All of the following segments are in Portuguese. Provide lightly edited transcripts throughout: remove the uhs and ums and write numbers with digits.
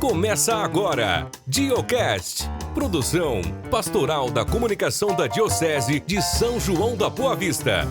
Começa agora, Diocast, produção pastoral da comunicação da Diocese de São João da Boa Vista.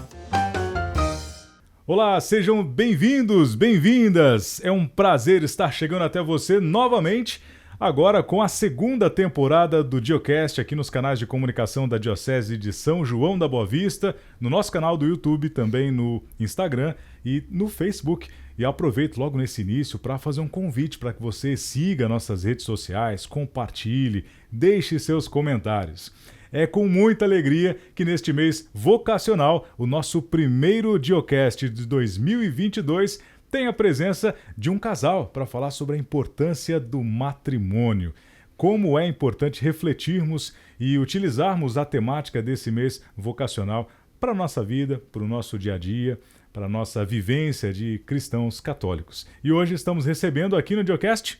Olá, sejam bem-vindos, bem-vindas. É um prazer estar chegando até você novamente, agora com a segunda temporada do Diocast aqui nos canais de comunicação da Diocese de São João da Boa Vista, no nosso canal do YouTube, também no Instagram e no Facebook. E aproveito logo nesse início para fazer um convite para que você siga nossas redes sociais, compartilhe, deixe seus comentários. É com muita alegria que neste mês vocacional, o nosso primeiro Diocast de 2022 tem a presença de um casal para falar sobre a importância do matrimônio. Como é importante refletirmos e utilizarmos a temática desse mês vocacional para a nossa vida, para o nosso dia a dia, para a nossa vivência de cristãos católicos. E hoje estamos recebendo aqui no Diocast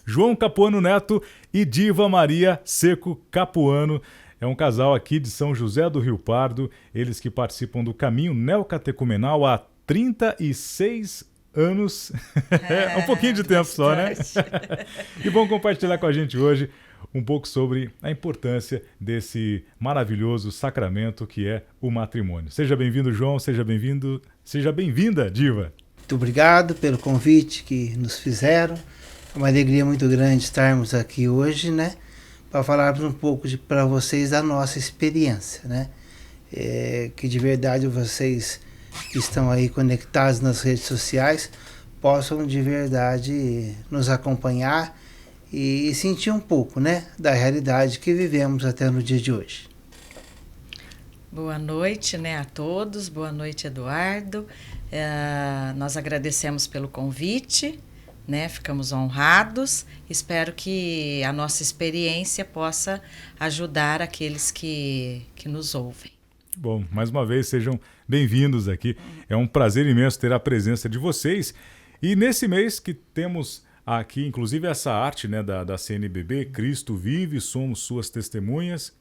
João Capuano Neto e Diva Maria Seco Capuano. É um casal aqui de São José do Rio Pardo, eles que participam do caminho neocatecumenal há 36 anos. É um pouquinho de tempo só, né? E vão compartilhar com a gente hoje um pouco sobre a importância desse maravilhoso sacramento que é o matrimônio. Seja bem-vindo, João, seja bem-vinda, Diva. Muito obrigado pelo convite que nos fizeram. É uma alegria muito grande estarmos aqui hoje, né? Para falarmos um pouco para vocês da nossa experiência, né? Que de verdade vocês que estão aí conectados nas redes sociais possam de verdade nos acompanhar e sentir um pouco, né, da realidade que vivemos até no dia de hoje. Boa noite, né, a todos. Boa noite, Eduardo. Nós agradecemos pelo convite, né, ficamos honrados. Espero que a nossa experiência possa ajudar aqueles que nos ouvem. Bom, mais uma vez, sejam bem-vindos aqui. É um prazer imenso ter a presença de vocês. E nesse mês que temos aqui, inclusive, essa arte, né, da CNBB, Cristo vive, somos suas testemunhas,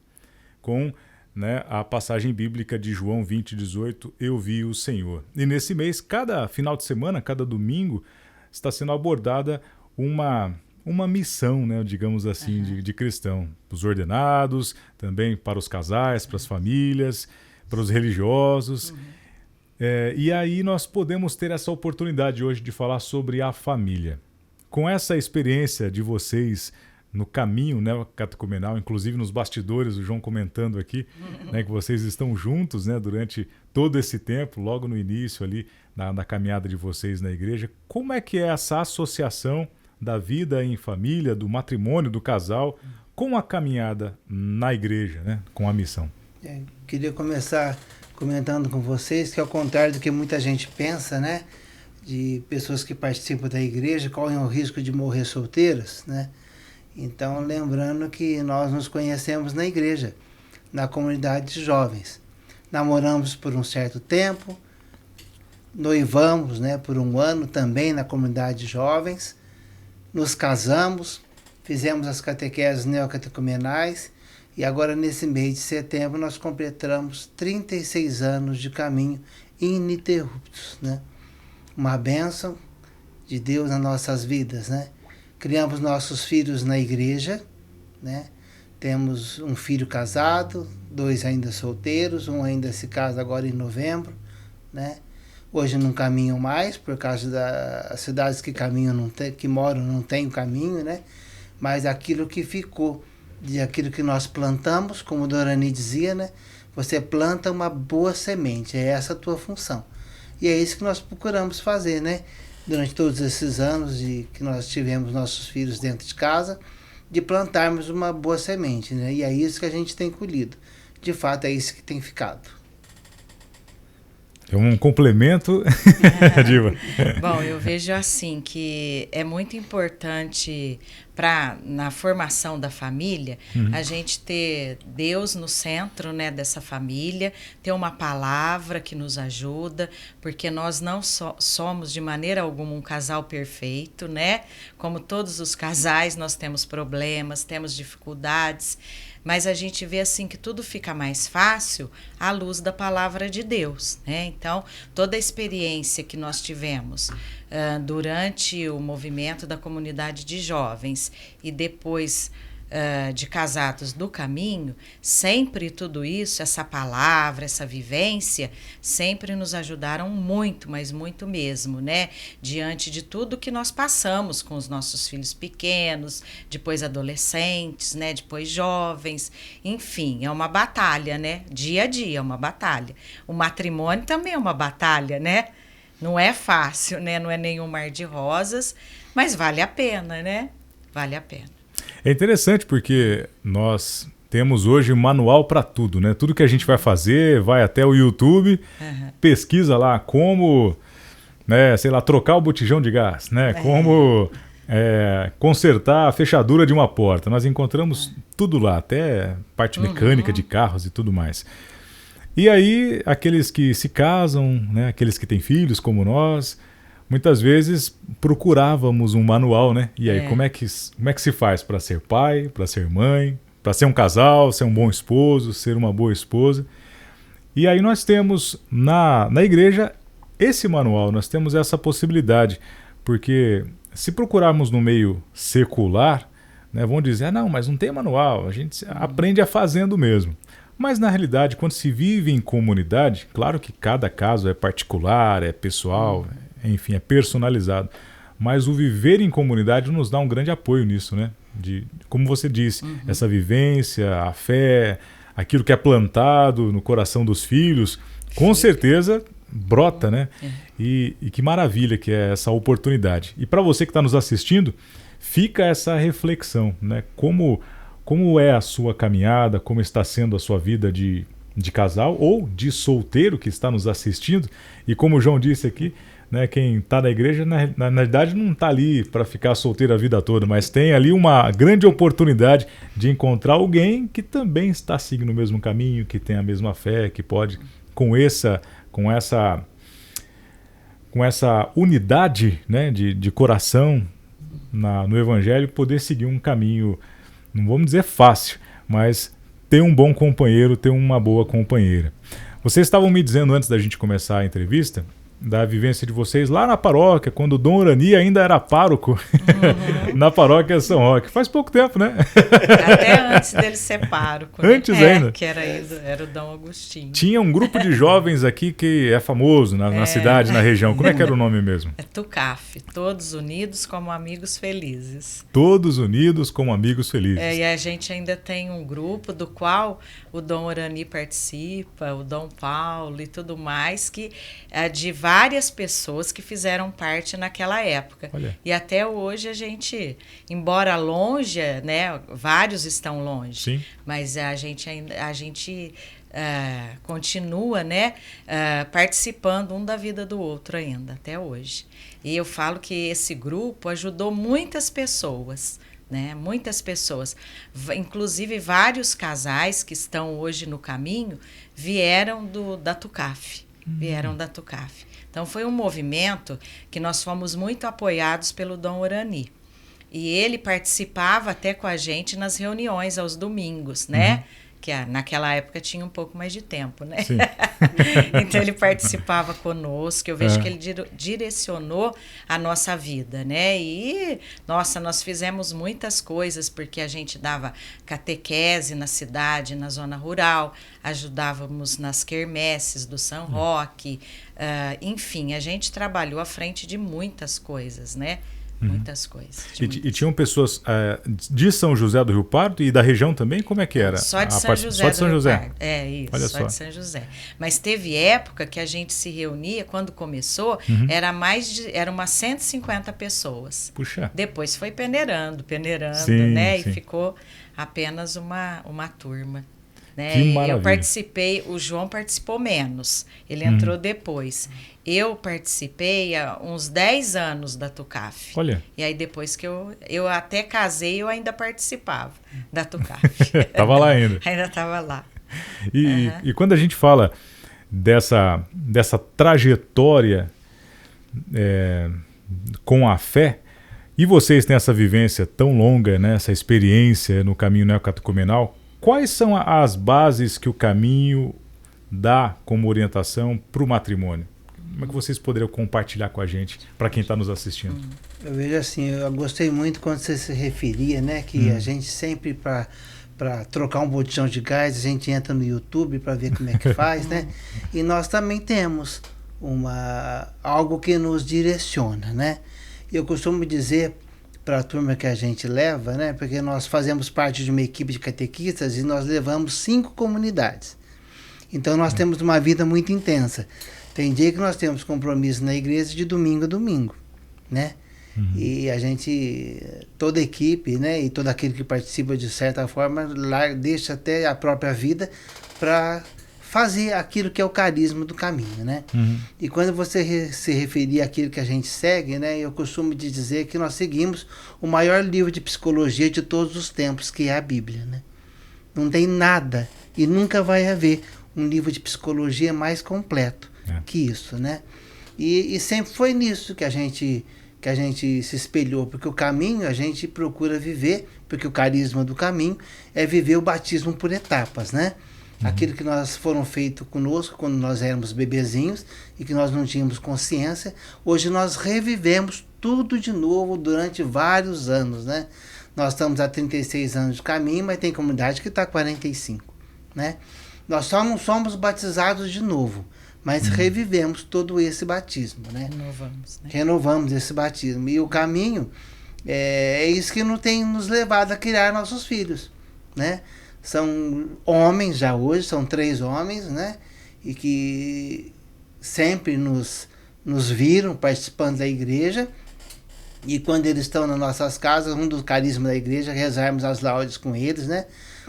com, né, a passagem bíblica de João 20:18, eu vi o Senhor. E nesse mês, cada final de semana, cada domingo, está sendo abordada uma missão, né, digamos assim, de cristão. Para os ordenados, também para os casais, para as famílias, para os religiosos. E aí nós podemos ter essa oportunidade hoje de falar sobre a família. Com essa experiência de vocês no caminho, né, catecumenal, inclusive nos bastidores, o João comentando aqui, né, que vocês estão juntos, né, durante todo esse tempo, logo no início ali, na caminhada de vocês na igreja. Como é que é essa associação da vida em família, do matrimônio, do casal, com a caminhada na igreja, né, com a missão? Queria começar comentando com vocês que, ao contrário do que muita gente pensa, né, de pessoas que participam da igreja correm o risco de morrer solteiras, né? Então, lembrando que nós nos conhecemos na igreja, na comunidade de jovens. Namoramos por um certo tempo, noivamos, né, por um ano também na comunidade de jovens, nos casamos, fizemos as catequeses neocatecumenais e agora nesse mês de setembro nós completamos 36 anos de caminho ininterruptos, né? Uma bênção de Deus nas nossas vidas, né? Criamos nossos filhos na igreja, né? Temos um filho casado, 2 ainda solteiros, um ainda se casa agora em novembro, né? Hoje não caminham mais, por causa das cidades que caminham, que moram não tem o caminho, né? Mas aquilo que ficou, de aquilo que nós plantamos, como o Dorani dizia, né? Você planta uma boa semente, é essa a tua função. E é isso que nós procuramos fazer, né? Durante todos esses anos que nós tivemos nossos filhos dentro de casa, de plantarmos uma boa semente, né? E é isso que a gente tem colhido. De fato, é isso que tem ficado. É um complemento, Diva. Bom, eu vejo assim que é muito importante na formação da família, a gente ter Deus no centro, né, dessa família, ter uma palavra que nos ajuda, porque nós não somos de maneira alguma um casal perfeito, né? Como todos os casais, nós temos problemas, temos dificuldades, mas a gente vê assim que tudo fica mais fácil à luz da palavra de Deus, né? Então, toda a experiência que nós tivemos durante o movimento da comunidade de jovens e depois de Casados do Caminho, sempre tudo isso, essa palavra, essa vivência, sempre nos ajudaram muito, mas muito mesmo, né? Diante de tudo que nós passamos com os nossos filhos pequenos, depois adolescentes, né? Depois jovens, enfim, é uma batalha, né? Dia a dia é uma batalha. O matrimônio também é uma batalha, né? Não é fácil, né? Não é nenhum mar de rosas, mas vale a pena, né? Vale a pena. É interessante porque nós temos hoje um manual para tudo, né? Tudo que a gente vai fazer, vai até o YouTube, pesquisa lá como, né, sei lá, trocar o botijão de gás, né? Como consertar a fechadura de uma porta. Nós encontramos tudo lá, até parte mecânica de carros e tudo mais. E aí, aqueles que se casam, né, aqueles que têm filhos como nós, muitas vezes procurávamos um manual, né? E aí, como é que se faz para ser pai, para ser mãe, para ser um casal, ser um bom esposo, ser uma boa esposa? E aí nós temos na igreja esse manual, nós temos essa possibilidade, porque se procurarmos no meio secular, né, vão dizer, não, mas não tem manual, a gente aprende a fazendo mesmo. Mas na realidade, quando se vive em comunidade, claro que cada caso é particular, é pessoal, enfim, é personalizado. Mas o viver em comunidade nos dá um grande apoio nisso, né? Como você disse, essa vivência, a fé, aquilo que é plantado no coração dos filhos, com certeza brota, né? E que maravilha que é essa oportunidade. E para você que está nos assistindo, fica essa reflexão, né? Como é a sua caminhada, como está sendo a sua vida de casal ou de solteiro que está nos assistindo. E como o João disse aqui, né, quem está na igreja, na verdade, não está ali para ficar solteiro a vida toda, mas tem ali uma grande oportunidade de encontrar alguém que também está seguindo o mesmo caminho, que tem a mesma fé, que pode, com essa unidade, né, de coração no Evangelho, poder seguir um caminho, não vamos dizer fácil, mas ter um bom companheiro, ter uma boa companheira. Vocês estavam me dizendo antes da gente começar a entrevista da vivência de vocês lá na paróquia, quando o Dom Urani ainda era pároco na paróquia São Roque. Faz pouco tempo, né? Até antes dele ser pároco. Antes ainda? Que era o Dom Agostinho. Tinha um grupo de jovens aqui que é famoso na cidade, na região. Como é que era o nome mesmo? É TUCAF, Todos Unidos como Amigos Felizes. Todos Unidos como Amigos Felizes. E a gente ainda tem um grupo do qual o Dom Urani participa, o Dom Paulo e tudo mais, que é de várias pessoas que fizeram parte naquela época. Olha. E até hoje a gente, embora longe, né, vários estão longe, sim, mas a gente continua, né, participando um da vida do outro ainda, até hoje. E eu falo que esse grupo ajudou muitas pessoas, né, muitas pessoas, inclusive vários casais que estão hoje no caminho vieram da TUCAF. Vieram da TUCAF. Então, foi um movimento que nós fomos muito apoiados pelo Dom Urani. E ele participava até com a gente nas reuniões aos domingos, né? Que naquela época tinha um pouco mais de tempo, né? Sim. Então, ele participava conosco. Eu vejo que ele direcionou a nossa vida, né? E, nossa, nós fizemos muitas coisas, porque a gente dava catequese na cidade, na zona rural, ajudávamos nas quermesses do São Roque, enfim, a gente trabalhou à frente de muitas coisas, né? Muitas coisas. E tinham pessoas de São José do Rio Pardo e da região também? Como é que era? Só de São José. Só de São José. Pardo. É isso, olha só de São José. Mas teve época que a gente se reunia, quando começou, era umas 150 pessoas. Puxa. Depois foi peneirando, sim, né? Sim. E ficou apenas uma turma. Né? Que maravilha. Eu participei, o João participou menos, ele entrou depois. Eu participei há uns 10 anos da TUCAF. Olha. E aí depois que eu até casei, eu ainda participava da TUCAF. Estava lá ainda. Ainda estava lá. E quando a gente fala dessa trajetória com a fé, e vocês têm essa vivência tão longa, né, essa experiência no caminho neocatecumenal, Quais são as bases que o caminho dá como orientação para o matrimônio? Como é que vocês poderiam compartilhar com a gente, para quem está nos assistindo? Eu vejo assim, eu gostei muito quando você se referia, né, que a gente sempre para trocar um botijão de gás, a gente entra no YouTube para ver como é que faz, né? E nós também temos algo que nos direciona, né? Eu costumo dizer para a turma que a gente leva, né? Porque nós fazemos parte de uma equipe de catequistas e nós levamos 5 comunidades. Então nós temos uma vida muito intensa. Tem dia que nós temos compromisso na igreja de domingo a domingo, né? E a gente, toda a equipe, né? E todo aquele que participa de certa forma, deixa até a própria vida para fazer aquilo que é o carisma do caminho, né? E quando você se referir àquilo que a gente segue, né? Eu costumo dizer que nós seguimos o maior livro de psicologia de todos os tempos, que é a Bíblia, né? Não tem nada e nunca vai haver um livro de psicologia mais completo que isso, né? E sempre foi nisso que a gente se espelhou, porque o caminho a gente procura viver, porque o carisma do caminho é viver o batismo por etapas, né? Aquilo que nós foram feito conosco quando nós éramos bebezinhos e que nós não tínhamos consciência, hoje nós revivemos tudo de novo durante vários anos, né? Nós estamos há 36 anos de caminho, mas tem comunidade que está há 45, né? Nós só não somos batizados de novo, mas revivemos todo esse batismo, né? Renovamos, né? Renovamos esse batismo. E o caminho é isso que tem nos levado a criar nossos filhos, né? São homens já hoje, são 3 homens, né? E que sempre nos viram participando da igreja. E quando eles estão nas nossas casas, um dos carismas da igreja é rezarmos as laudes com eles, né?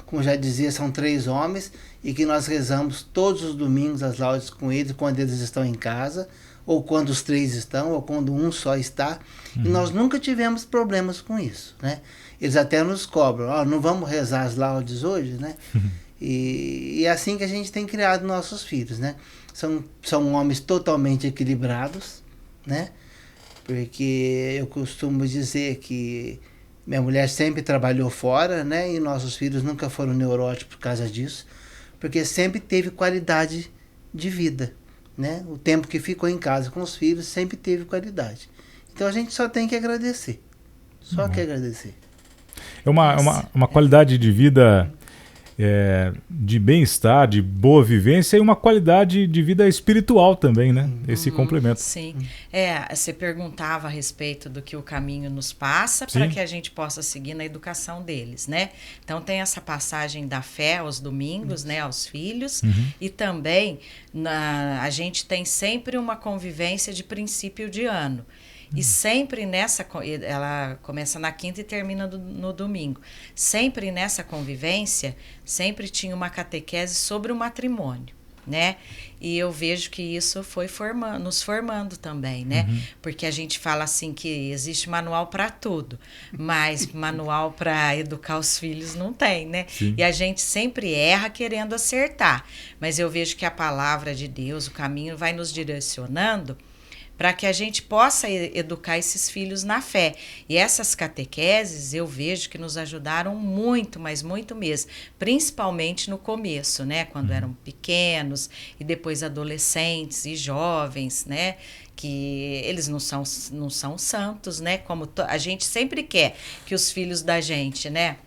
Como já dizia, são 3 homens e que nós rezamos todos os domingos as laudes com eles quando eles estão em casa, ou quando os 3 estão, ou quando um só está. E nós nunca tivemos problemas com isso, né? Eles até nos cobram, não vamos rezar as laudes hoje, né? E é assim que a gente tem criado nossos filhos, né? São homens totalmente equilibrados, né? Porque eu costumo dizer que minha mulher sempre trabalhou fora, né? E nossos filhos nunca foram neuróticos por causa disso, porque sempre teve qualidade de vida, né? O tempo que ficou em casa com os filhos sempre teve qualidade. Então a gente só tem que agradecer. Só que agradecer. É uma qualidade de vida de bem-estar, de boa vivência e uma qualidade de vida espiritual também, né? Esse complemento. Sim. Você perguntava a respeito do que o caminho nos passa para que a gente possa seguir na educação deles, né? Então tem essa passagem da fé aos domingos, né? Aos filhos. E também a gente tem sempre uma convivência de princípio de ano. E sempre ela começa na quinta e termina no domingo. Sempre nessa convivência, sempre tinha uma catequese sobre o matrimônio, né? E eu vejo que isso foi nos formando também, né? Porque a gente fala assim que existe manual para tudo, mas manual para educar os filhos não tem, né? Sim. E a gente sempre erra querendo acertar. Mas eu vejo que a palavra de Deus, o caminho, vai nos direcionando para que a gente possa educar esses filhos na fé. E essas catequeses eu vejo que nos ajudaram muito, mas muito mesmo, principalmente no começo, né, quando eram pequenos e depois adolescentes e jovens, né, que eles não são santos, né, como a gente sempre quer que os filhos da gente, né,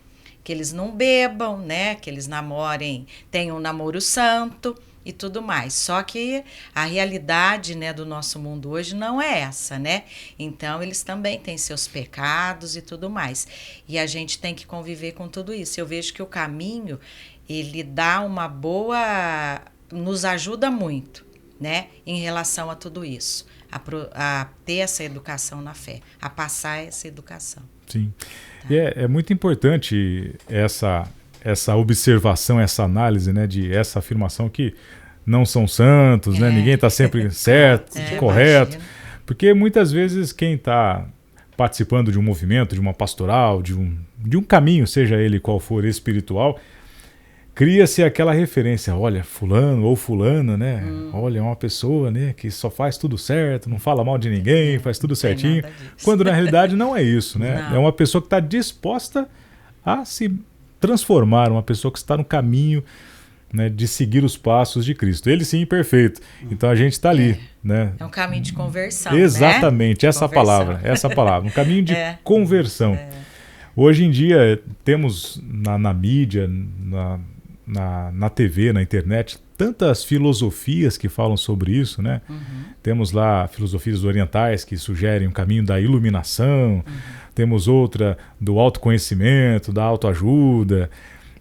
que eles não bebam, né, que eles namorem, tenham um namoro santo e tudo mais. Só que a realidade, né, do nosso mundo hoje não é essa, né? Então, eles também têm seus pecados e tudo mais. E a gente tem que conviver com tudo isso. Eu vejo que o caminho, ele dá uma boa... nos ajuda muito, né? Em relação a tudo isso. A ter essa educação na fé. A passar essa educação. Sim. Tá. E é muito importante essa observação, essa análise, né, de essa afirmação que não são santos, né, ninguém está sempre certo, correto, porque muitas vezes quem está participando de um movimento, de uma pastoral, de um caminho, seja ele qual for espiritual, cria-se aquela referência, olha, fulano ou fulana, né, olha, é uma pessoa, né, que só faz tudo certo, não fala mal de ninguém, faz tudo certinho, quando na realidade não é isso, né, é uma pessoa que está disposta a se transformar uma pessoa que está no caminho, né, de seguir os passos de Cristo. Ele sim, perfeito. Então a gente está ali. Né? É um caminho de conversão, exatamente, né? essa palavra, um caminho de conversão. Hoje em dia temos na mídia, na TV, na internet, tantas filosofias que falam sobre isso, né? Temos lá filosofias orientais que sugerem o caminho da iluminação, temos outra do autoconhecimento, da autoajuda,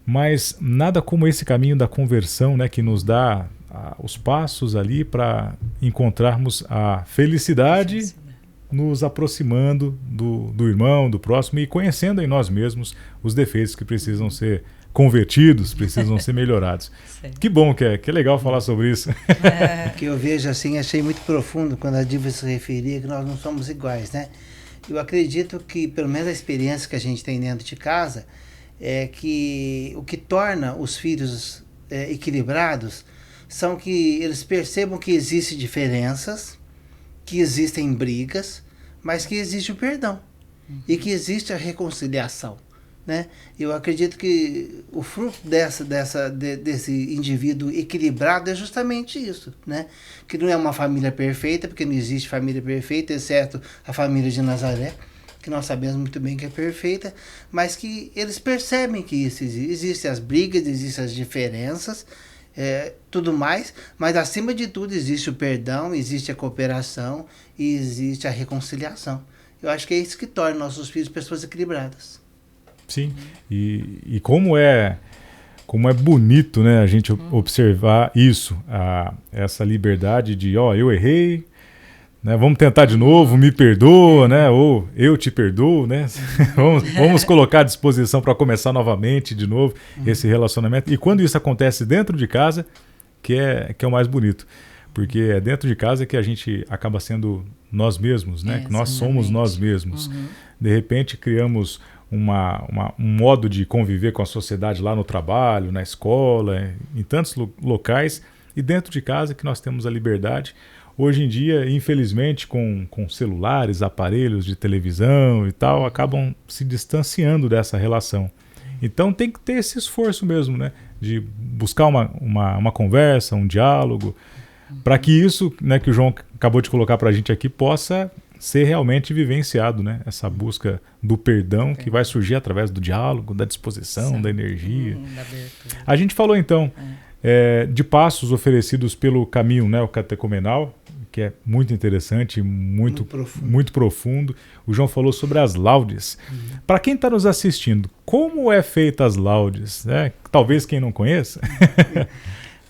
mas nada como esse caminho da conversão, né, que nos dá os passos ali para encontrarmos a felicidade, nos aproximando do irmão, do próximo e conhecendo em nós mesmos os defeitos que precisam ser convertidos, precisam ser melhorados. Que bom que é legal falar sobre isso. O que eu vejo assim, achei muito profundo quando a Diva se referia que nós não somos iguais, né? Eu acredito que, pelo menos a experiência que a gente tem dentro de casa, é que o que torna os filhos equilibrados são que eles percebam que existem diferenças, que existem brigas, mas que existe o perdão e que existe a reconciliação, né? Eu acredito que o fruto desse indivíduo equilibrado é justamente isso, né? Que não é uma família perfeita, porque não existe família perfeita, exceto a família de Nazaré, que nós sabemos muito bem que é perfeita, mas que eles percebem que isso existe. Existem as brigas, existem as diferenças, tudo mais, mas acima de tudo existe o perdão, existe a cooperação e existe a reconciliação. Eu acho que é isso que torna nossos filhos pessoas equilibradas. Sim, e como é bonito, né, a gente observar isso, essa liberdade de, eu errei, né, vamos tentar de novo, me perdoa, né, ou eu te perdoo, né, vamos colocar à disposição para começar novamente, de novo, esse relacionamento. E quando isso acontece dentro de casa, que é o mais bonito, porque é dentro de casa que a gente acaba sendo nós mesmos, né, que nós somos nós mesmos. De repente criamos um modo de conviver com a sociedade lá no trabalho, na escola, em tantos locais, e dentro de casa que nós temos a liberdade. Hoje em dia, infelizmente, com celulares, aparelhos de televisão e tal, acabam se distanciando dessa relação. Então tem que ter esse esforço mesmo, né, de buscar uma conversa, um diálogo, para que isso, né, que o João acabou de colocar para a gente aqui possa ser realmente vivenciado, né? Essa busca do perdão que vai surgir através do diálogo, da disposição, da energia. A gente falou então de passos oferecidos pelo caminho, né, o catecumenal, que é muito interessante, muito profundo. O João falou sobre as laudes. Para quem está nos assistindo, como é feita as laudes? Né? Talvez quem não conheça.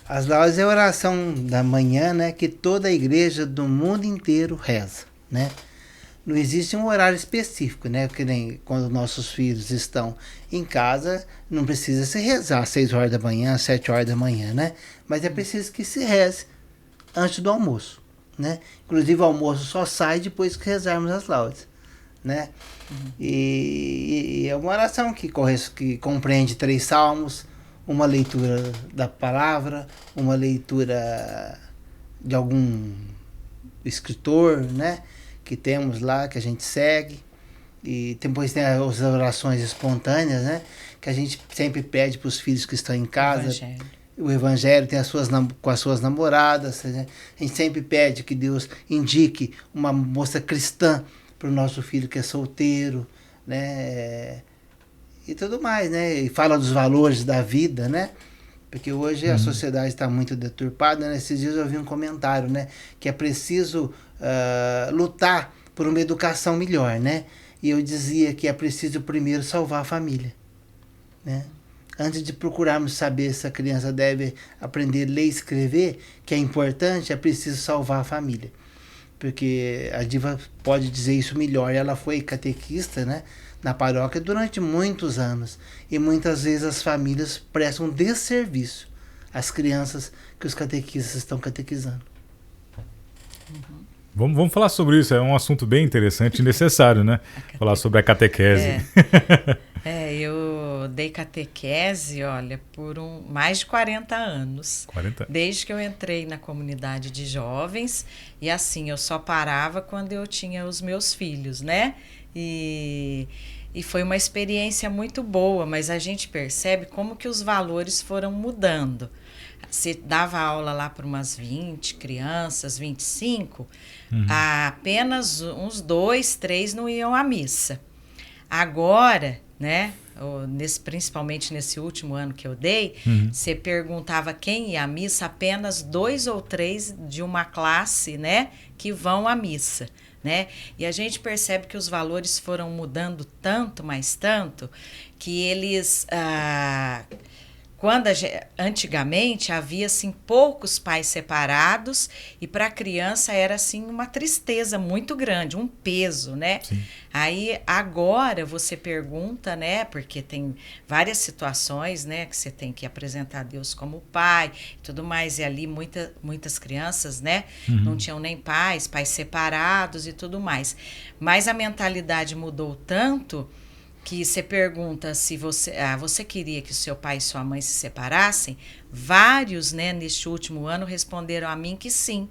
As laudes é a oração da manhã, né, que toda a igreja do mundo inteiro reza, né? Não existe um horário específico, né? Que nem quando nossos filhos estão em casa, não precisa se rezar às 6 horas da manhã, às 7 horas da manhã, né? Mas é preciso que se reze antes do almoço, né? Inclusive o almoço só sai depois que rezarmos as laudes, né? E é uma oração que compreende 3 salmos, uma leitura da palavra, uma leitura de algum escritor, né, que temos lá, que a gente segue, e depois tem as orações espontâneas, né, que a gente sempre pede para os filhos que estão em casa. O Evangelho tem com as suas namoradas, né? A gente sempre pede que Deus indique uma moça cristã para o nosso filho que é solteiro, né, e tudo mais, né, e fala dos valores da vida, né, porque hoje a sociedade está muito deturpada, né? Esses dias eu vi um comentário, né, que é preciso lutar por uma educação melhor, né, e eu dizia que é preciso primeiro salvar a família, né, antes de procurarmos saber se a criança deve aprender a ler e escrever, que é importante, é preciso salvar a família, porque a Diva pode dizer isso melhor. Ela foi catequista, né, na paróquia durante muitos anos, e muitas vezes as famílias prestam desserviço às crianças que os catequistas estão catequizando. Vamos falar sobre isso, é um assunto bem interessante e necessário, né? Falar sobre a catequese. Eu dei catequese, olha, por mais de 40 anos. 40? Desde que eu entrei na comunidade de jovens, e assim, eu só parava quando eu tinha os meus filhos, né? E E foi uma experiência muito boa, mas a gente percebe como que os valores foram mudando. Você dava aula lá para umas 20 crianças, 25, apenas uns 2, 3 não iam à missa. Agora, né, principalmente nesse último ano que eu dei, você perguntava quem ia à missa, apenas 2 ou 3 de uma classe, né, que vão à missa. Né? E a gente percebe que os valores foram mudando tanto, mais tanto, que eles... antigamente havia assim poucos pais separados e para a criança era assim uma tristeza muito grande, um peso, né? Sim. Aí agora você pergunta, né? Porque tem várias situações, né? Que você tem que apresentar Deus como pai e tudo mais. E ali muitas crianças, né? Não tinham nem pais separados e tudo mais. Mas a mentalidade mudou tanto que você pergunta se você queria que o seu pai e sua mãe se separassem, vários, né, neste último ano responderam a mim que sim,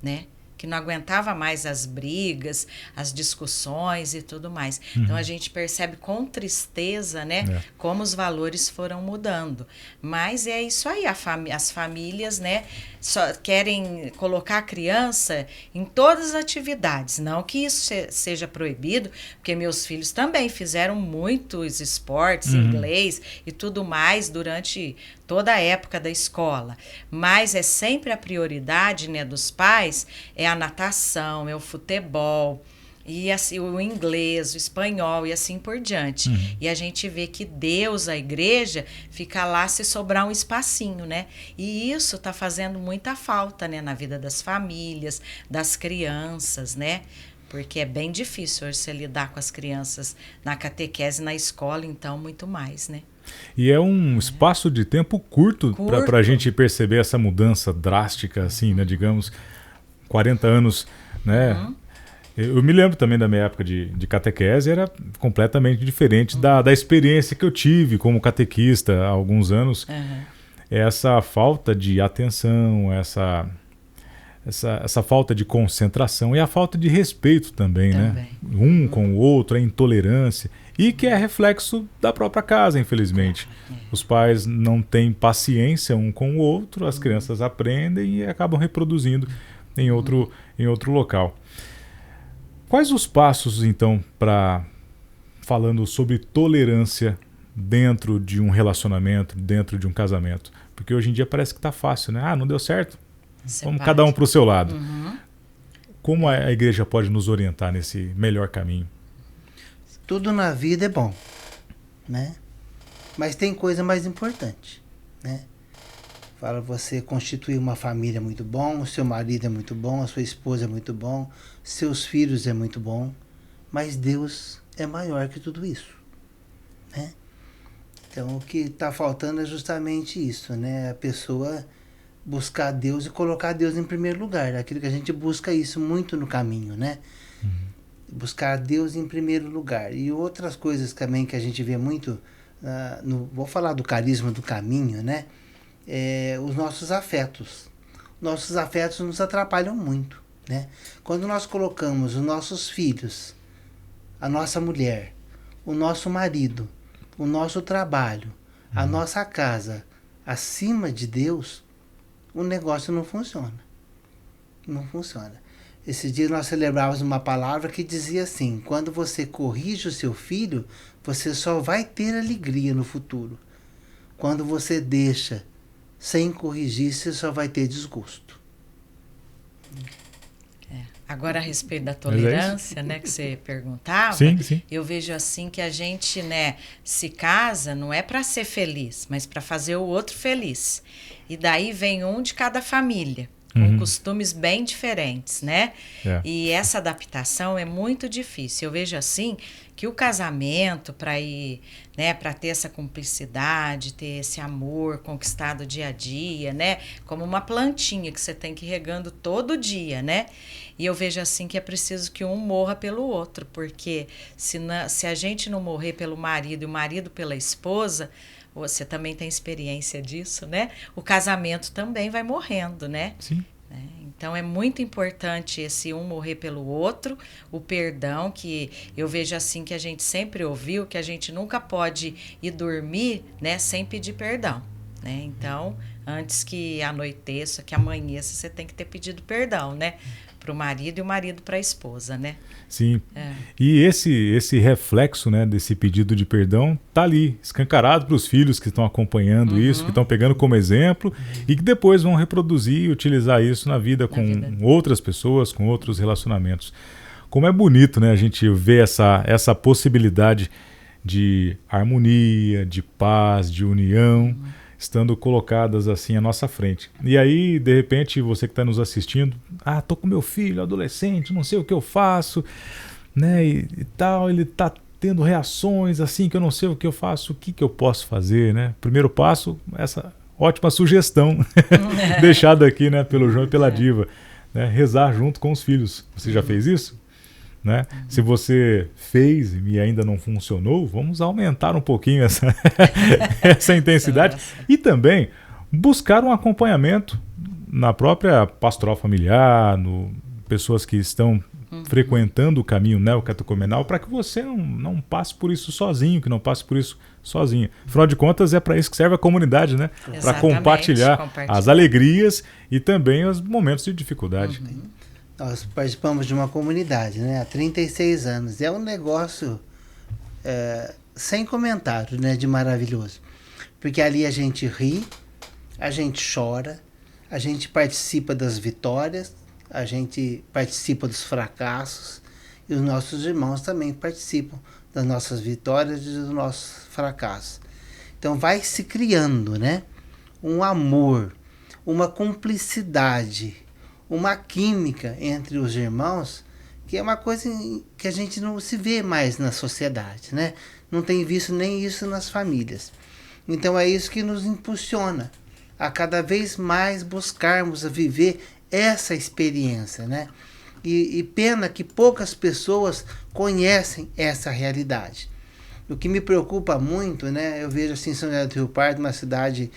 né, que não aguentava mais as brigas, as discussões e tudo mais. Então a gente percebe com tristeza, né, como os valores foram mudando. Mas é isso aí, as famílias, né, só querem colocar a criança em todas as atividades. Não que isso seja proibido, porque meus filhos também fizeram muitos esportes, inglês e tudo mais durante toda a época da escola. Mas é sempre a prioridade, né, dos pais, é a natação, é o futebol, e assim, o inglês, o espanhol e assim por diante. E a gente vê que Deus, a igreja, fica lá se sobrar um espacinho, né? E isso está fazendo muita falta, né, na vida das famílias, das crianças, né? Porque é bem difícil hoje você lidar com as crianças na catequese, na escola, então muito mais, né? E é um espaço de tempo curto para a gente perceber essa mudança drástica, assim, né? Digamos, 40 anos, né? Eu me lembro também da minha época de catequese, era completamente diferente da experiência que eu tive como catequista há alguns anos. Essa falta de atenção, essa falta de concentração e a falta de respeito também, né? Um com o outro, a intolerância. E que é reflexo da própria casa, infelizmente. Os pais não têm paciência um com o outro, as crianças aprendem e acabam reproduzindo em outro local. Quais os passos, então, falando sobre tolerância dentro de um relacionamento, dentro de um casamento? Porque hoje em dia parece que está fácil, né? Não deu certo? Vamos cada um para o seu lado. Como a igreja pode nos orientar nesse melhor caminho? Tudo na vida é bom, né? Mas tem coisa mais importante, né? Fala, você constituir uma família é muito bom, o seu marido é muito bom, a sua esposa é muito bom, seus filhos é muito bom, mas Deus é maior que tudo isso, né? Então o que está faltando é justamente isso, né? A pessoa buscar Deus e colocar Deus em primeiro lugar. Aquilo que a gente busca isso muito no caminho, né? Buscar Deus em primeiro lugar. E outras coisas também que a gente vê muito, vou falar do carisma do caminho, né? Os nossos afetos. Nossos afetos nos atrapalham muito, né? Quando nós colocamos os nossos filhos, a nossa mulher, o nosso marido, o nosso trabalho, a nossa casa acima de Deus, o negócio não funciona. Não funciona. Esse dia nós celebrávamos uma palavra que dizia assim: quando você corrige o seu filho, você só vai ter alegria no futuro. Quando você deixa sem corrigir, você só vai ter desgosto. Agora, a respeito da tolerância, né, que você perguntava, sim. Eu vejo assim que a gente, né, se casa não é para ser feliz, mas para fazer o outro feliz. E daí vem um de cada família, com costumes bem diferentes, né? E essa adaptação é muito difícil. Eu vejo assim que o casamento, para ir, né, para ter essa cumplicidade, ter esse amor conquistado dia a dia, né, como uma plantinha que você tem que ir regando todo dia, né? E eu vejo assim que é preciso que um morra pelo outro, porque se a gente não morrer pelo marido e o marido pela esposa, você também tem experiência disso, né? O casamento também vai morrendo, né? Sim. Então é muito importante esse um morrer pelo outro, o perdão, que eu vejo assim que a gente sempre ouviu, que a gente nunca pode ir dormir, né, sem pedir perdão, né? Então, antes que anoiteça, que amanheça, você tem que ter pedido perdão, né? Para o marido e o marido para a esposa, né? Sim. E esse reflexo, né, desse pedido de perdão tá ali, escancarado para os filhos que estão acompanhando isso, que estão pegando como exemplo e que depois vão reproduzir e utilizar isso na vida com outras pessoas, com outros relacionamentos. Como é bonito, né, a gente ver essa possibilidade de harmonia, de paz, de união, estando colocadas assim à nossa frente. E aí, de repente, você que está nos assistindo, tô com meu filho, adolescente, não sei o que eu faço, né, e tal, ele está tendo reações assim que eu não sei o que eu faço, o que eu posso fazer, né? Primeiro passo, essa ótima sugestão deixada aqui, né, pelo João e pela Diva, né, rezar junto com os filhos. Você já fez isso? Né? Se você fez e ainda não funcionou, vamos aumentar um pouquinho essa intensidade e também buscar um acompanhamento na própria pastoral familiar, pessoas que estão frequentando o caminho neocatecumenal, para que você não passe por isso sozinho, que não passe por isso sozinho. Afinal de contas, é para isso que serve a comunidade, né? Para compartilhar as alegrias e também os momentos de dificuldade. Nós participamos de uma comunidade, né, há 36 anos. É um negócio sem comentário, né, de maravilhoso. Porque ali a gente ri, a gente chora, a gente participa das vitórias, a gente participa dos fracassos e os nossos irmãos também participam das nossas vitórias e dos nossos fracassos. Então vai se criando, né, um amor, uma cumplicidade, uma química entre os irmãos, que é uma coisa que a gente não se vê mais na sociedade, né? Não tem visto nem isso nas famílias. Então é isso que nos impulsiona a cada vez mais buscarmos a viver essa experiência, né? E pena que poucas pessoas conhecem essa realidade. O que me preocupa muito, né? Eu vejo assim, São José do Rio Pardo, uma cidade,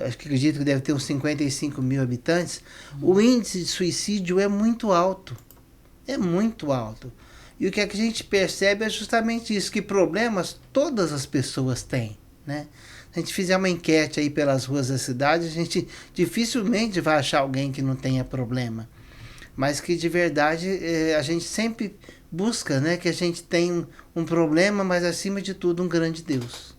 acredito que deve ter uns 55 mil habitantes, o índice de suicídio é muito alto. É muito alto. E o que a gente percebe é justamente isso, que problemas todas as pessoas têm, né? Se a gente fizer uma enquete aí pelas ruas da cidade, a gente dificilmente vai achar alguém que não tenha problema. Mas que de verdade a gente sempre busca, né, que a gente tem um problema, mas acima de tudo um grande Deus.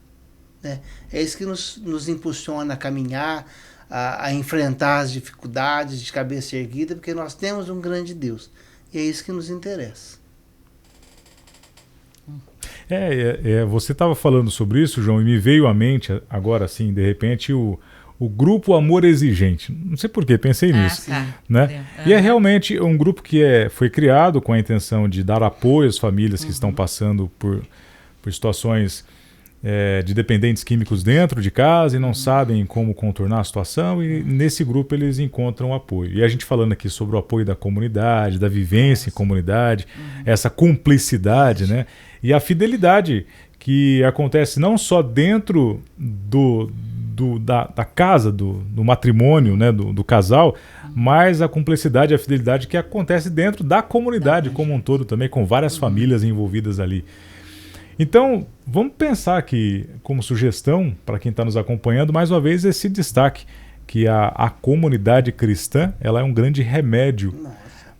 É isso que nos impulsiona a caminhar, a enfrentar as dificuldades de cabeça erguida, porque nós temos um grande Deus. E é isso que nos interessa. Você estava falando sobre isso, João, e me veio à mente agora, assim, de repente, o grupo Amor Exigente. Não sei por que pensei nisso. Né? E é realmente um grupo que foi criado com a intenção de dar apoio às famílias que estão passando por situações de dependentes químicos dentro de casa e não sabem como contornar a situação, e nesse grupo eles encontram apoio. E a gente falando aqui sobre o apoio da comunidade, da vivência em comunidade, essa cumplicidade, né? E a fidelidade que acontece não só dentro da casa, do matrimônio, né, do casal, mas a cumplicidade e a fidelidade que acontece dentro da comunidade como um todo também, com várias famílias envolvidas ali. Então, vamos pensar aqui como sugestão para quem está nos acompanhando, mais uma vez, esse destaque, que a comunidade cristã ela é um grande remédio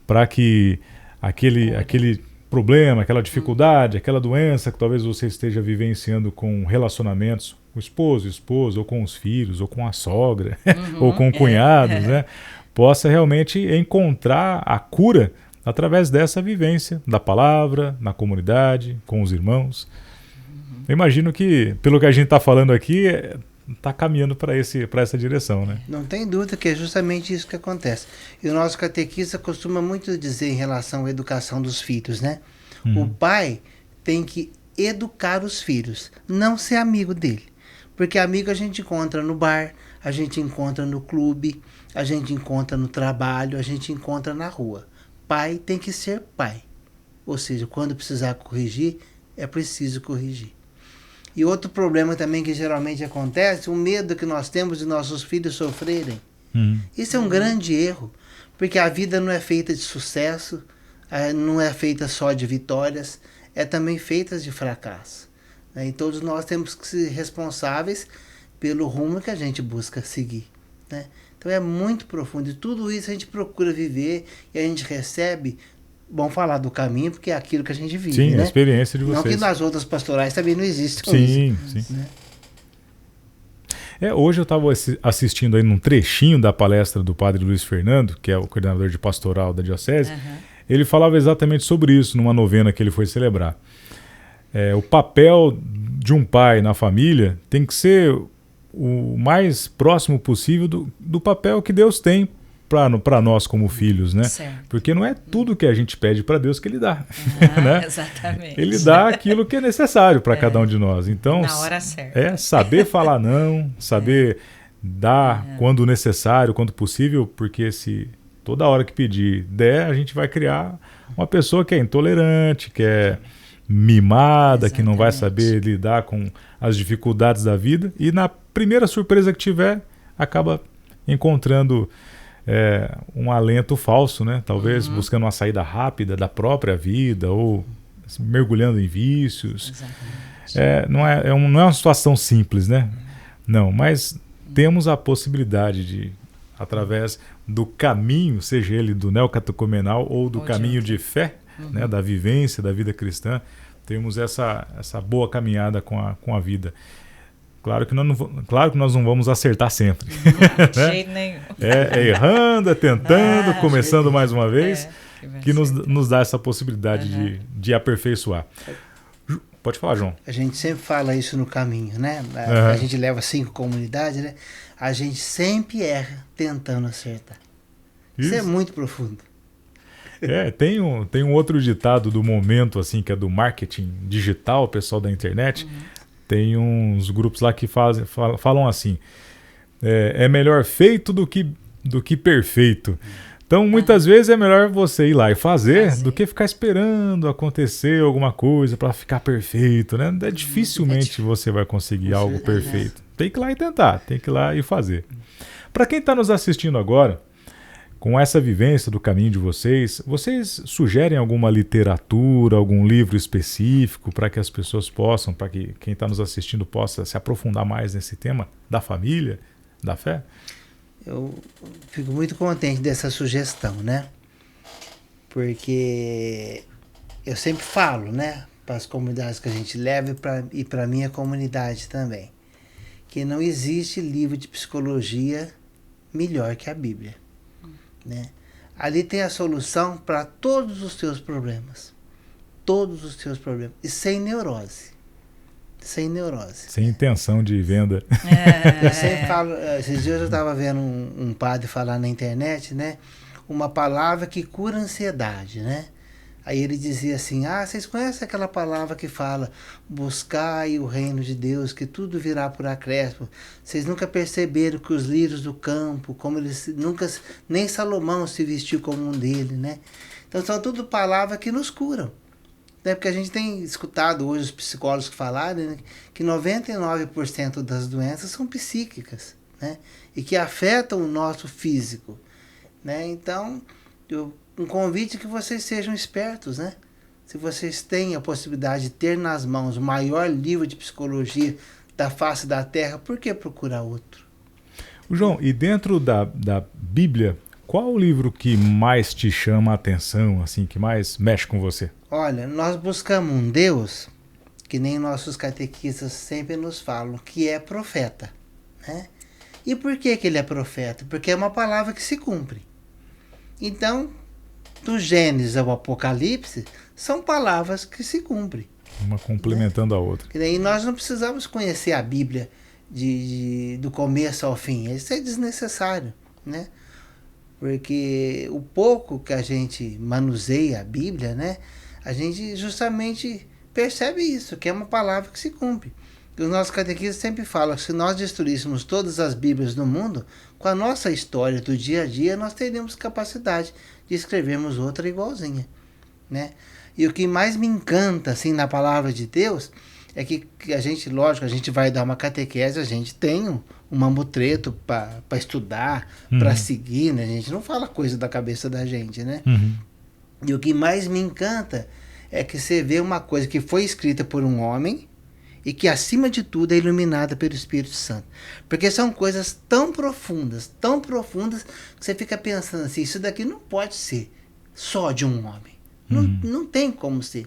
para que aquele problema, aquela dificuldade, aquela doença que talvez você esteja vivenciando com relacionamentos, com o esposo, ou com os filhos, ou com a sogra, ou com cunhados, né, possa realmente encontrar a cura através dessa vivência da palavra, na comunidade, com os irmãos. Eu imagino que, pelo que a gente está falando aqui, está caminhando para essa direção, né? Não tem dúvida que é justamente isso que acontece. E o nosso catequista costuma muito dizer em relação à educação dos filhos, né? O pai tem que educar os filhos, não ser amigo dele. Porque amigo a gente encontra no bar, a gente encontra no clube, a gente encontra no trabalho, a gente encontra na rua. Pai tem que ser pai. Ou seja, quando precisar corrigir, é preciso corrigir. E outro problema também que geralmente acontece, o medo que nós temos de nossos filhos sofrerem. Isso é um grande erro, Porque a vida não é feita de sucesso, não é feita só de vitórias, é também feita de fracasso, né? E todos nós temos que ser responsáveis pelo rumo que a gente busca seguir, né? Então é muito profundo, e tudo isso a gente procura viver e a gente recebe. Bom falar do caminho, porque é aquilo que a gente vive. Sim, né? A experiência de vocês. Não que nas outras pastorais também não existe. Sim, isso, sim. Né? Hoje eu estava assistindo aí num trechinho da palestra do padre Luiz Fernando, que é o coordenador de pastoral da Diocese. Ele falava exatamente sobre isso numa novena que ele foi celebrar. O papel de um pai na família tem que ser o mais próximo possível do papel que Deus tem para nós como filhos, né? Certo. Porque não é tudo que a gente pede para Deus que Ele dá, né? Exatamente. Ele dá aquilo que é necessário para cada um de nós. Então, na hora certa. Saber falar não, saber dar quando necessário, quando possível, porque se toda hora que pedir der, a gente vai criar uma pessoa que é intolerante, que é mimada, que não vai saber lidar com as dificuldades da vida, e na primeira surpresa que tiver, acaba encontrando um alento falso, né? Talvez buscando uma saída rápida da própria vida ou mergulhando em vícios. Não é uma situação simples, né? Não, mas temos a possibilidade de, através do caminho, seja ele do neocatecumenal ou do caminho de fé, né? Da vivência da vida cristã, temos essa boa caminhada com a vida. Claro que nós não vamos acertar sempre. De jeito nenhum. Errando, tentando, começando mais uma vez, que nos dá essa possibilidade de aperfeiçoar. Pode falar, João. A gente sempre fala isso no caminho, né? A gente leva 5 comunidades, né? A gente sempre erra tentando acertar. Isso é muito profundo. Tem um outro ditado do momento, assim, que é do marketing digital, o pessoal da internet. Tem uns grupos lá que falam assim, é melhor feito do que perfeito. Então, muitas vezes é melhor você ir lá e fazer do que ficar esperando acontecer alguma coisa para ficar perfeito, né? Dificilmente você vai conseguir algo perfeito. Tem que ir lá e tentar, tem que ir lá e fazer. Para quem está nos assistindo agora, com essa vivência do caminho de vocês sugerem alguma literatura, algum livro específico para que as pessoas possam, para que quem está nos assistindo possa se aprofundar mais nesse tema da família, da fé? Eu fico muito contente dessa sugestão, né? Porque eu sempre falo, né, para as comunidades que a gente leva e para a minha comunidade também, que não existe livro de psicologia melhor que a Bíblia. Né? Ali tem a solução para todos os teus problemas. Todos os teus problemas. E sem neurose. Sem neurose. Sem intenção de venda. Eu sempre falo, esses dias eu estava vendo um padre falar na internet, né? Uma palavra que cura a ansiedade, né? Aí ele dizia assim, vocês conhecem aquela palavra que fala, buscai o reino de Deus, que tudo virá por acréscimo. Vocês nunca perceberam que os lírios do campo, como eles nunca, nem Salomão se vestiu como um dele, né? Então são tudo palavras que nos curam. Né? Porque a gente tem escutado hoje os psicólogos falarem, né, que 99% das doenças são psíquicas, né? E que afetam o nosso físico, né? Então, um convite que vocês sejam espertos, né? Se vocês têm a possibilidade de ter nas mãos o maior livro de psicologia da face da Terra, por que procurar outro? João, e dentro da Bíblia, qual o livro que mais te chama a atenção, assim, que mais mexe com você? Olha, nós buscamos um Deus, que nem nossos catequistas sempre nos falam, que é profeta, né? E por que ele é profeta? Porque é uma palavra que se cumpre. Então, do Gênesis ao Apocalipse, são palavras que se cumprem. Uma complementando a outra. E nós não precisamos conhecer a Bíblia do começo ao fim. Isso é desnecessário, né? Porque o pouco que a gente manuseia a Bíblia, né? A gente justamente percebe isso, que é uma palavra que se cumpre. E os nossos catequistas sempre falam que se nós destruíssemos todas as Bíblias do mundo, com a nossa história do dia a dia, nós teríamos capacidade de escrevermos outra igualzinha, né? E o que mais me encanta assim na palavra de Deus é que a gente, lógico, a gente vai dar uma catequese, a gente tem um mamutreto para estudar, para seguir, né? A gente não fala coisa da cabeça da gente, né? E o que mais me encanta é que você vê uma coisa que foi escrita por um homem e que, acima de tudo, é iluminada pelo Espírito Santo. Porque são coisas tão profundas, que você fica pensando assim, isso daqui não pode ser só de um homem. Não tem como ser.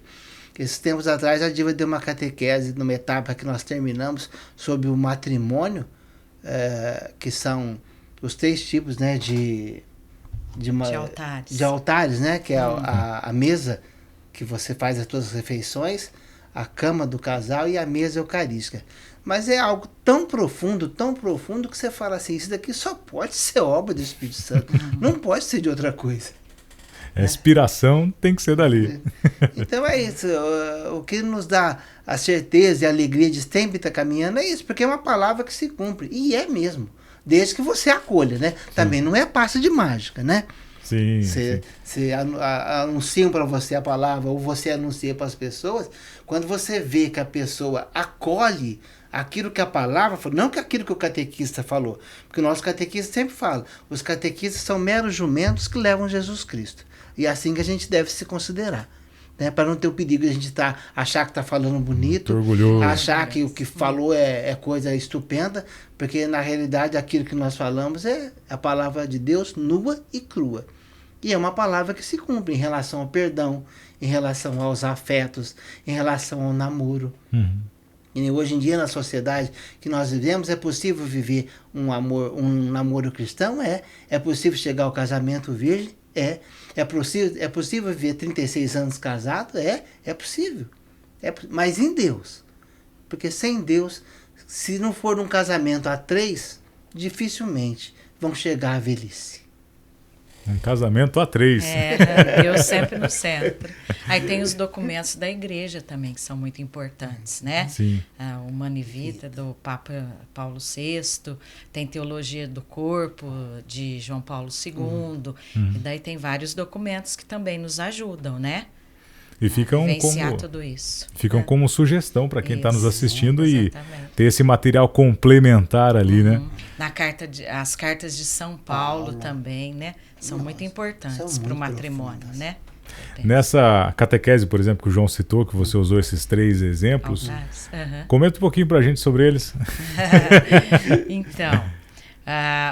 Esses tempos atrás, a Diva deu uma catequese numa etapa que nós terminamos sobre o matrimônio, que são os 3 tipos, né, de altares, né, que é a mesa que você faz as suas refeições, a cama do casal e a mesa eucarística. Mas é algo tão profundo, que você fala assim, isso daqui só pode ser obra do Espírito Santo, não pode ser de outra coisa. A inspiração tem que ser dali. Então é isso, o que nos dá a certeza e a alegria de sempre estar caminhando é isso, porque é uma palavra que se cumpre, e é mesmo, desde que você acolha, né? Também não é passe de mágica, né? Sim. Você anunciam para você a palavra, ou você anuncia para as pessoas, quando você vê que a pessoa acolhe aquilo que a palavra falou, não que aquilo que o catequista falou, porque o nosso catequista sempre fala, os catequistas são meros jumentos que levam Jesus Cristo. E é assim que a gente deve se considerar, né? Para não ter o perigo de a gente achar que está falando bonito, achar que o que falou é coisa estupenda, porque na realidade aquilo que nós falamos é a palavra de Deus nua e crua. E é uma palavra que se cumpre em relação ao perdão, em relação aos afetos, em relação ao namoro. E hoje em dia, na sociedade que nós vivemos, é possível viver um namoro cristão? É possível chegar ao casamento virgem? É possível viver 36 anos casado? É possível. Mas em Deus. Porque sem Deus, se não for um casamento a 3, dificilmente vão chegar à velhice. Um casamento a 3. Deus sempre no centro. Aí tem os documentos da igreja também, que são muito importantes, né? Sim. O Humana Vitae, do Papa Paulo VI, tem Teologia do Corpo, de João Paulo II, e daí tem vários documentos que também nos ajudam, né? E ficam tudo isso. Ficam como sugestão para quem está nos assistindo exatamente. E ter esse material complementar ali, né? As cartas de São Paulo também, né? São muito importantes para o matrimônio, né? Nessa catequese, por exemplo, que o João citou, que você usou esses 3 exemplos, comenta um pouquinho para a gente sobre eles. Então,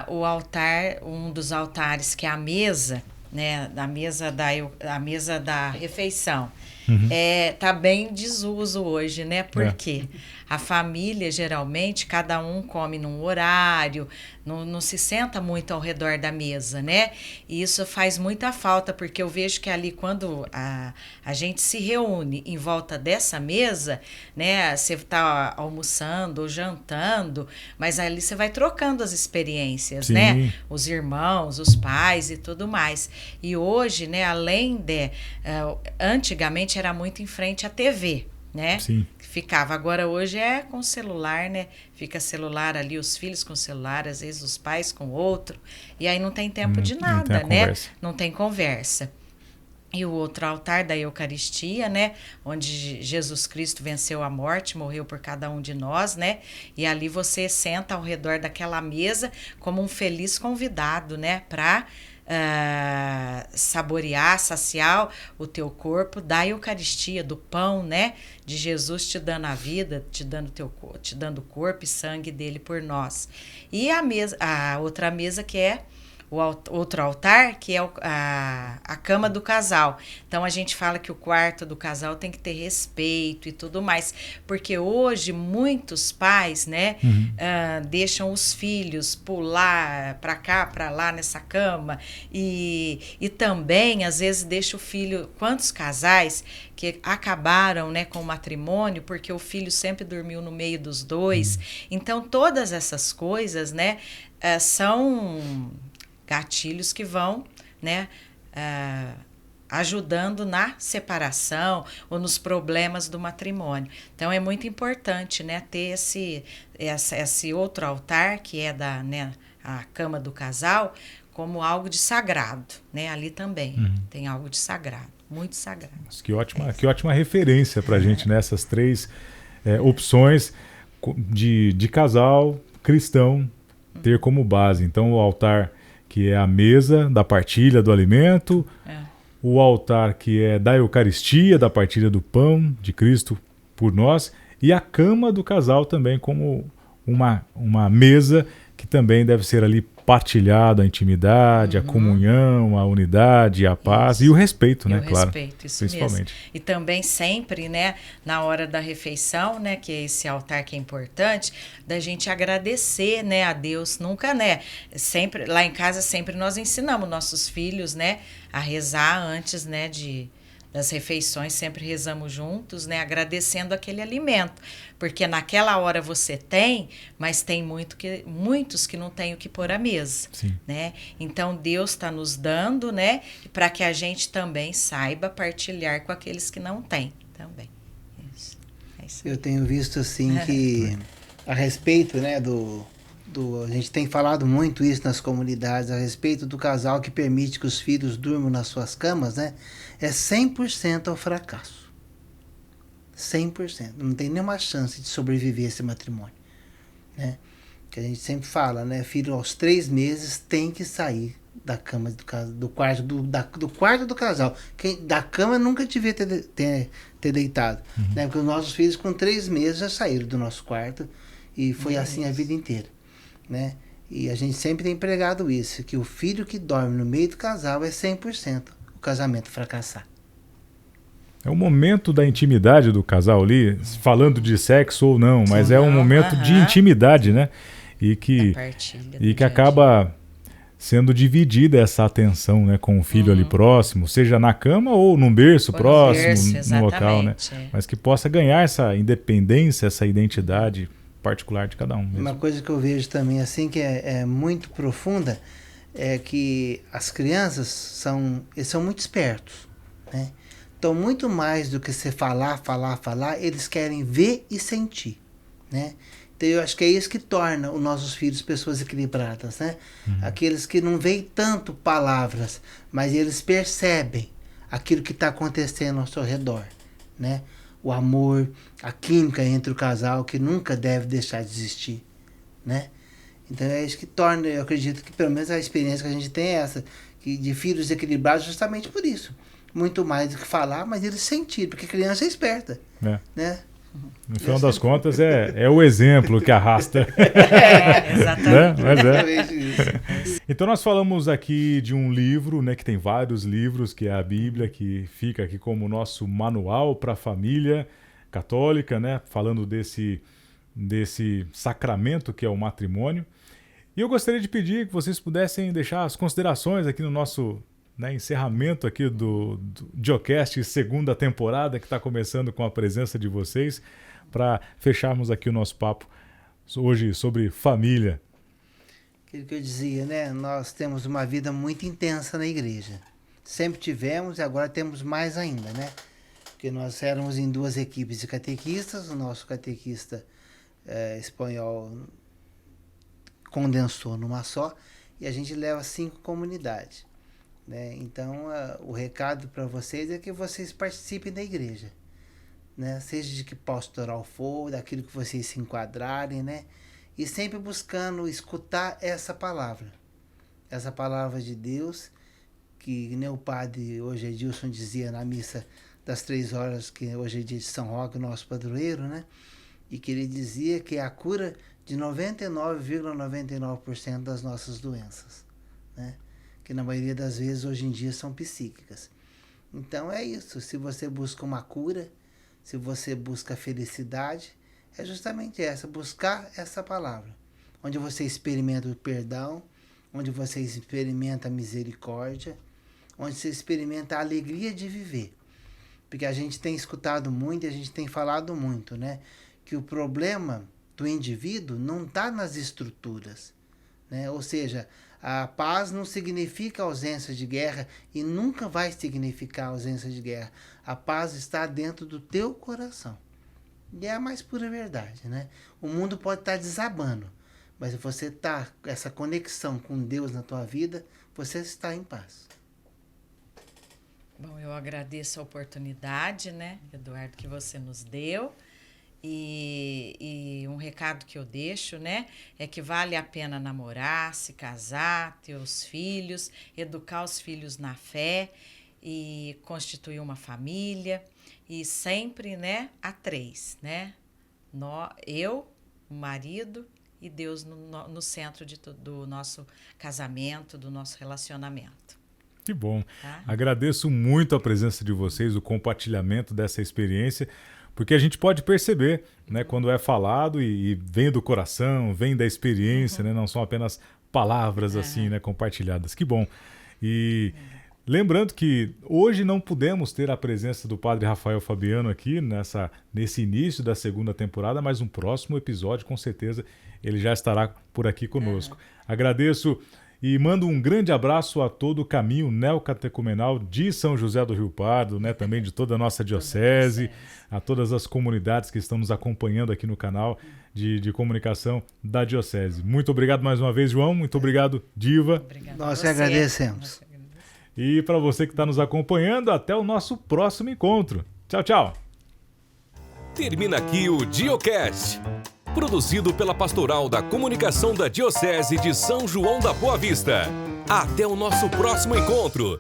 o altar, um dos altares que é a mesa, né, a mesa da refeição, tá bem em desuso hoje, né? Porque a família, geralmente, cada um come num horário, não se senta muito ao redor da mesa, né? E isso faz muita falta, porque eu vejo que ali, quando a gente se reúne em volta dessa mesa, né? Você está almoçando ou jantando, mas ali você vai trocando as experiências, né? Os irmãos, os pais e tudo mais. E hoje, né, além de... antigamente era muito em frente à TV, né? Sim. Ficava. Agora hoje é com celular, né? Fica celular ali, os filhos com celular, às vezes os pais com outro. E aí não tem tempo de nada, né? Não tem conversa. E o outro altar da Eucaristia, né? Onde Jesus Cristo venceu a morte, morreu por cada um de nós, né? E ali você senta ao redor daquela mesa como um feliz convidado, né? Para saborear, saciar o teu corpo da Eucaristia, do pão, né? De Jesus te dando a vida, te dando o corpo e sangue dele por nós. E a outra mesa que é o outro altar, que é a cama do casal. Então a gente fala que o quarto do casal tem que ter respeito e tudo mais, porque hoje muitos pais, né, deixam os filhos pular para cá, para lá nessa cama, e também às vezes deixa o filho, quantos casais que acabaram, né, com o matrimônio porque o filho sempre dormiu no meio dos dois. Então todas essas coisas, né, são gatilhos que vão, né, ajudando na separação ou nos problemas do matrimônio. Então é muito importante, né, ter esse outro altar que é a cama do casal como algo de sagrado, né? Ali também tem algo de sagrado, muito sagrado. Que ótima referência para a gente nessas 3 opções de casal cristão ter como base. Então, o altar que é a mesa da partilha do alimento, o altar que é da Eucaristia, da partilha do pão de Cristo por nós, e a cama do casal também como uma mesa que também deve ser ali partilhado, a intimidade, a comunhão, a unidade, a paz e o respeito, né? Claro. Respeito, isso principalmente. mesmo. E também sempre, né, na hora da refeição, né, que é esse altar que é importante, da gente agradecer, né, a Deus. Nunca, né, sempre, lá em casa sempre nós ensinamos nossos filhos, né, a rezar antes, né, das refeições, sempre rezamos juntos, né, agradecendo aquele alimento, porque naquela hora você tem, mas tem muitos que não têm o que pôr à mesa, né? Então Deus está nos dando, né, para que a gente também saiba partilhar com aqueles que não têm também. Isso. É isso. Eu tenho visto assim que a respeito, né, a gente tem falado muito isso nas comunidades, a respeito do casal que permite que os filhos durmam nas suas camas, né? É 100% ao fracasso. 100%. Não tem nenhuma chance de sobreviver esse matrimônio, né? Que a gente sempre fala, né? Filho aos 3 meses tem que sair da cama do quarto do casal. Da cama nunca devia ter deitado, né? Porque os nossos filhos com 3 meses já saíram do nosso quarto e foi assim a vida inteira, né? E a gente sempre tem pregado isso, que o filho que dorme no meio do casal é 100% o casamento fracassar. É o momento da intimidade do casal ali, falando de sexo ou não, mas é um momento de intimidade, né? E que acaba sendo dividida essa atenção, né, com o filho ali próximo, seja na cama ou num berço próximo, no local, né? Mas que possa ganhar essa independência, essa identidade particular de cada um mesmo. Uma coisa que eu vejo também assim que é muito profunda é que as crianças eles são muito espertos, né? Então, muito mais do que você falar, eles querem ver e sentir, né? Então, eu acho que é isso que torna os nossos filhos pessoas equilibradas, né? Aqueles que não veem tanto palavras, mas eles percebem aquilo que está acontecendo ao seu redor, né? O amor, a química entre o casal, que nunca deve deixar de existir, né? Então é isso que torna, eu acredito que pelo menos a experiência que a gente tem é essa, que de filhos equilibrados justamente por isso. Muito mais do que falar, mas eles sentiram, porque criança é esperta, né? No final das contas é o exemplo que arrasta. Exatamente. Né? Mas Então nós falamos aqui de um livro, né, que tem vários livros, que é a Bíblia, que fica aqui como nosso manual para a família católica, né, falando desse sacramento que é o matrimônio. E eu gostaria de pedir que vocês pudessem deixar as considerações aqui no nosso, né, encerramento aqui do Diocast, segunda temporada, que está começando com a presença de vocês, para fecharmos aqui o nosso papo hoje sobre família. Aquilo que eu dizia, né? Nós temos uma vida muito intensa na igreja. Sempre tivemos e agora temos mais ainda, né? Porque nós éramos em 2 equipes de catequistas, o nosso catequista espanhol condensou numa só, e a gente leva 5 comunidades, né? Então, o recado para vocês é que vocês participem da igreja, né? Seja de que pastoral for, daquilo que vocês se enquadrarem, né? E sempre buscando escutar essa palavra de Deus, que nem o padre hoje Edilson dizia na missa das 3 horas, que hoje é dia de São Roque, nosso padroeiro, né? E que ele dizia que é a cura de 99,99% das nossas doenças, né? Que na maioria das vezes hoje em dia são psíquicas. Então é isso, se você busca uma cura, se você busca felicidade, é justamente buscar essa palavra, onde você experimenta o perdão, onde você experimenta a misericórdia, onde você experimenta a alegria de viver. Porque a gente tem escutado muito e a gente tem falado muito, né? Que o problema do indivíduo não está nas estruturas, né? Ou seja, a paz não significa ausência de guerra e nunca vai significar ausência de guerra. A paz está dentro do teu coração. E é a mais pura verdade, né? O mundo pode estar desabando, mas se você está com essa conexão com Deus na tua vida, você está em paz. Bom, eu agradeço a oportunidade, né, Eduardo, que você nos deu. E um recado que eu deixo, né, é que vale a pena namorar, se casar, ter os filhos, educar os filhos na fé e constituir uma família. E sempre, né, a 3, né? Eu, o marido e Deus no centro do nosso casamento, do nosso relacionamento. Que bom. Tá? Agradeço muito a presença de vocês, o compartilhamento dessa experiência, porque a gente pode perceber, né, quando é falado e vem do coração, vem da experiência, né, não são apenas palavras assim, né, compartilhadas. Que bom. E lembrando que hoje não pudemos ter a presença do Padre Rafael Fabiano aqui nesse início da segunda temporada, mas um próximo episódio, com certeza, ele já estará por aqui conosco. Agradeço e mando um grande abraço a todo o caminho neocatecumenal de São José do Rio Pardo, né, também de toda a nossa diocese, a todas as comunidades que estão nos acompanhando aqui no canal de comunicação da diocese. Muito obrigado mais uma vez, João. Muito obrigado, Diva. Obrigada. Nós que agradecemos. E para você que está nos acompanhando, até o nosso próximo encontro. Tchau, tchau. Termina aqui o DioCast, produzido pela Pastoral da Comunicação da Diocese de São João da Boa Vista. Até o nosso próximo encontro.